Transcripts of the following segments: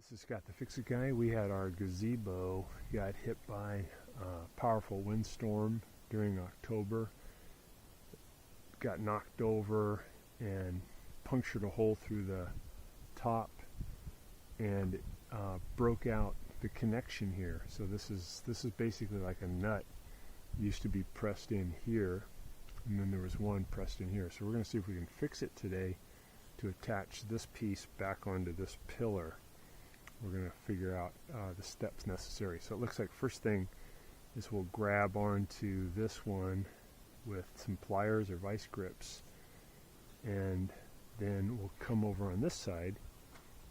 This is Scott the Fix-It Guy. We had our gazebo got hit by a powerful windstorm during October. Got knocked over and punctured a hole through the top and broke out the connection here. So this is basically like a nut. It used to be pressed in here, and then there was one pressed in here. So we're going to see if we can fix it today to attach this piece back onto this pillar. We're going to figure out the steps necessary. So it looks like first thing is we'll grab onto this one with some pliers or vice grips, and then we'll come over on this side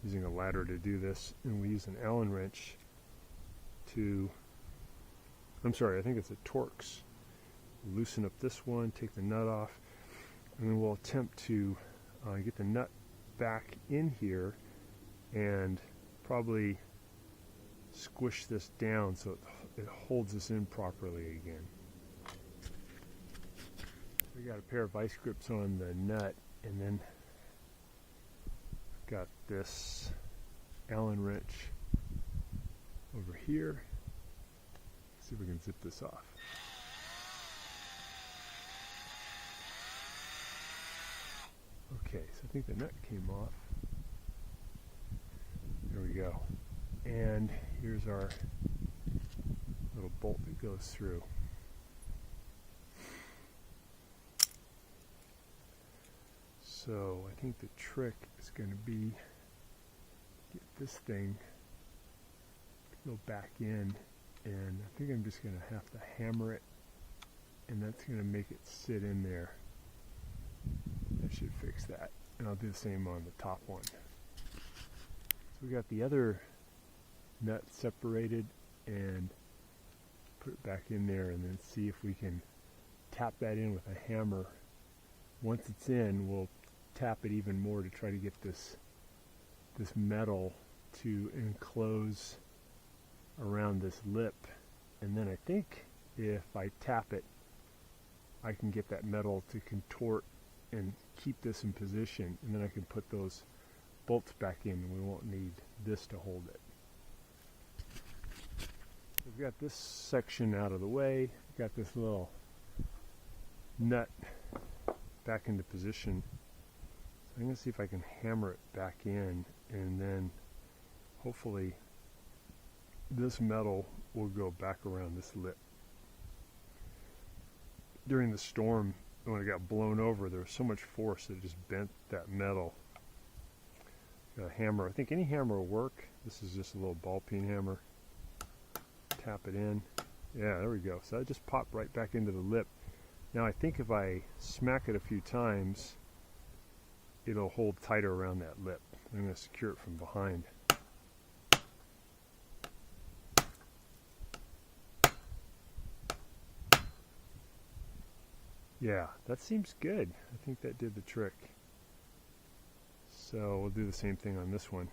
using a ladder to do this, and we use an Allen wrench to, I think it's a Torx. Loosen up this one, take the nut off, and then we'll attempt to get the nut back in here and probably squish this down so it holds this in properly again. We got a pair of vice grips on the nut, and then got this Allen wrench over here. Let's see if we can zip this off. Okay, so I think the nut came off. There we go. And here's our little bolt that goes through. So I think the trick is going to be get this thing to go back in, and I think I'm just going to have to hammer it, and that's going to make it sit in there. That should fix that. And I'll do the same on the top one. So we got the other nut separated, and put it back in there, and then see if we can tap that in with a hammer. Once it's in, we'll tap it even more to try to get this metal to enclose around this lip. And then I think if I tap it, I can get that metal to contort and keep this in position, and then I can put those bolts back in, and we won't need this to hold it. We've got this section out of the way. We've got this little nut back into position. So I'm going to see if I can hammer it back in, and then hopefully this metal will go back around this lip. During the storm, when it got blown over, there was so much force that it just bent that metal. Got a hammer. I think any hammer will work. This is just a little ball peen hammer. Tap it in. Yeah, there we go. So that just popped right back into the lip. Now I think if I smack it a few times, it'll hold tighter around that lip. I'm going to secure it from behind. Yeah, that seems good. I think that did the trick. So we'll do the same thing on this one.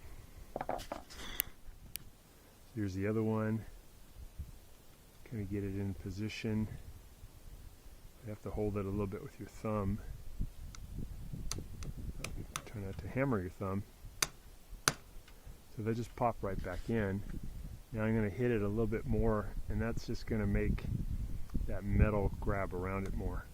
Here's the other one. Kind of get it in position. You have to hold it a little bit with your thumb. Try not to hammer your thumb. So they just pop right back in. Now I'm going to hit it a little bit more, and that's just going to make that metal grab around it more.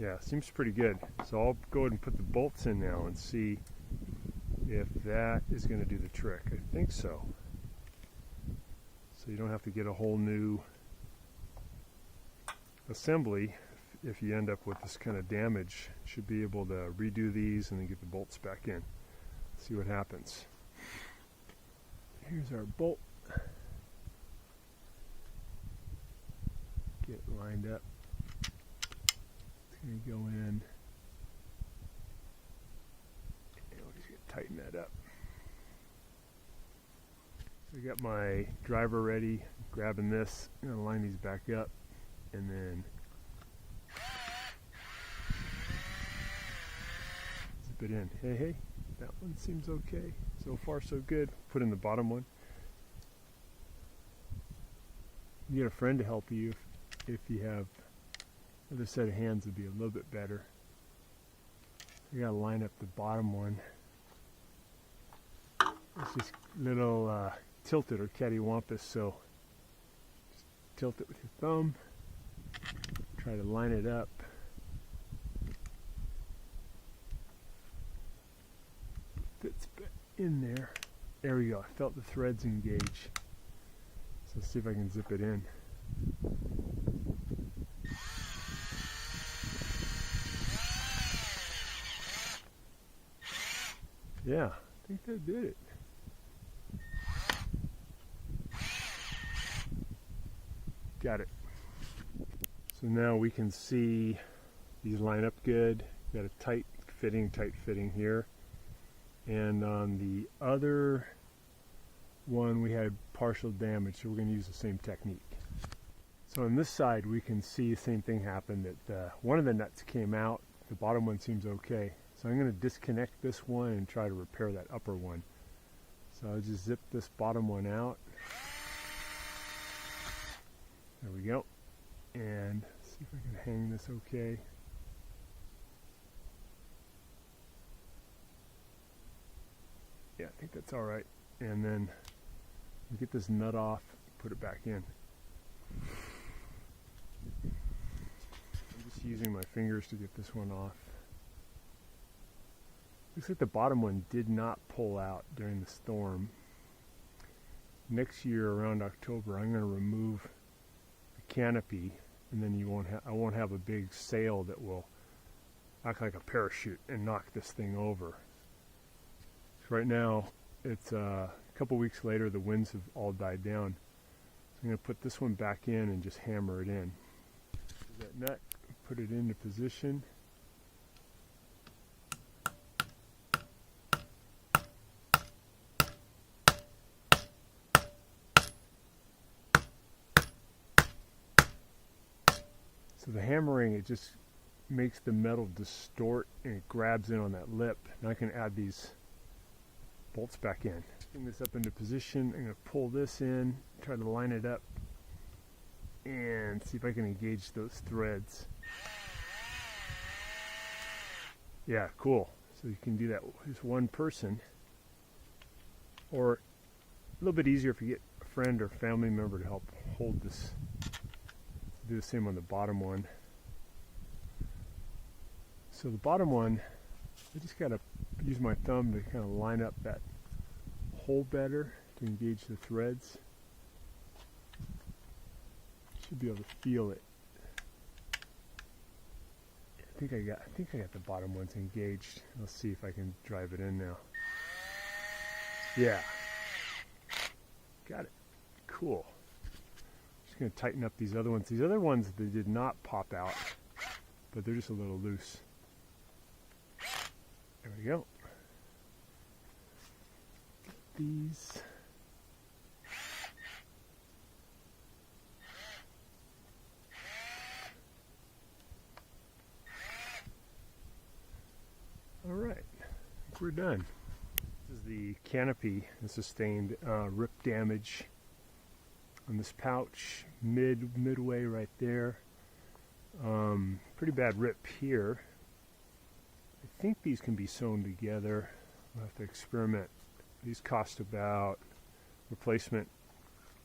Yeah, seems pretty good. So I'll go ahead and put the bolts in now and see if that is going to do the trick. I think so. So you don't have to get a whole new assembly if you end up with this kind of damage. You should be able to redo these and then get the bolts back in. See what happens. Here's our bolt. Get it lined up. Going to go in, and we're just going to tighten that up. So I got my driver ready, grabbing this. I'm going to line these back up, and then zip it in. Hey, that one seems okay. So far so good. Put in the bottom one. You get a friend to help you if you have other set of hands would be a little bit better. I gotta line up the bottom one. It's just a little tilted or cattywampus, so just tilt it with your thumb. Try to line it up. Fits in there. There we go. I felt the threads engage. So let's see if I can zip it in. Yeah, I think that did it. Got it. So now we can see these line up good. Got a tight fitting here. And on the other one we had partial damage, so we're going to use the same technique. So on this side we can see the same thing happen, that one of the nuts came out, the bottom one seems okay. So I'm going to disconnect this one and try to repair that upper one. So I'll just zip this bottom one out. There we go. And see if I can hang this okay. Yeah, I think that's all right. And then get this nut off, put it back in. I'm just using my fingers to get this one off. Looks like the bottom one did not pull out during the storm. Next year around October I'm going to remove the canopy, and then I won't have a big sail that will act like a parachute and knock this thing over. So right now it's a couple weeks later, the winds have all died down. So I'm going to put this one back in and just hammer it in. That nut, put it into position. So the hammering, it just makes the metal distort and it grabs in on that lip. Now I can add these bolts back in. Bring this up into position. I'm going to pull this in, try to line it up, and see if I can engage those threads. Yeah, cool. So you can do that with just one person, or a little bit easier if you get a friend or family member to help hold this. Do the same on the bottom one. So the bottom one, I just got to use my thumb to kind of line up that hole better to engage the threads. Should be able to feel it. I think I got the bottom ones engaged. Let's see if I can drive it in now. Yeah. Got it. Cool. Just going to tighten up these other ones. These other ones, they did not pop out, but they're just a little loose. There we go. Get these. All right, I think we're done. This is the canopy that sustained rip damage on this pouch, midway right there. Pretty bad rip here. I think these can be sewn together. I'll have to experiment. These cost about replacement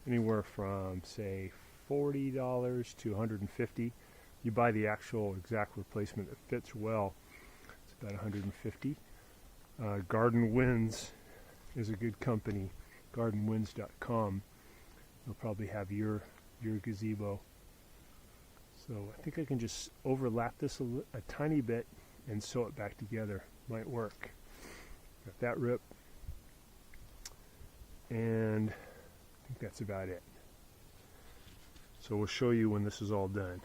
anywhere from say $40 to $150. You buy the actual exact replacement that fits well, it's about $150. Garden Winds is a good company. GardenWinds.com. They'll probably have your gazebo. So I think I can just overlap this a tiny bit and sew it back together. Might work. Got that rip. And I think that's about it. So we'll show you when this is all done.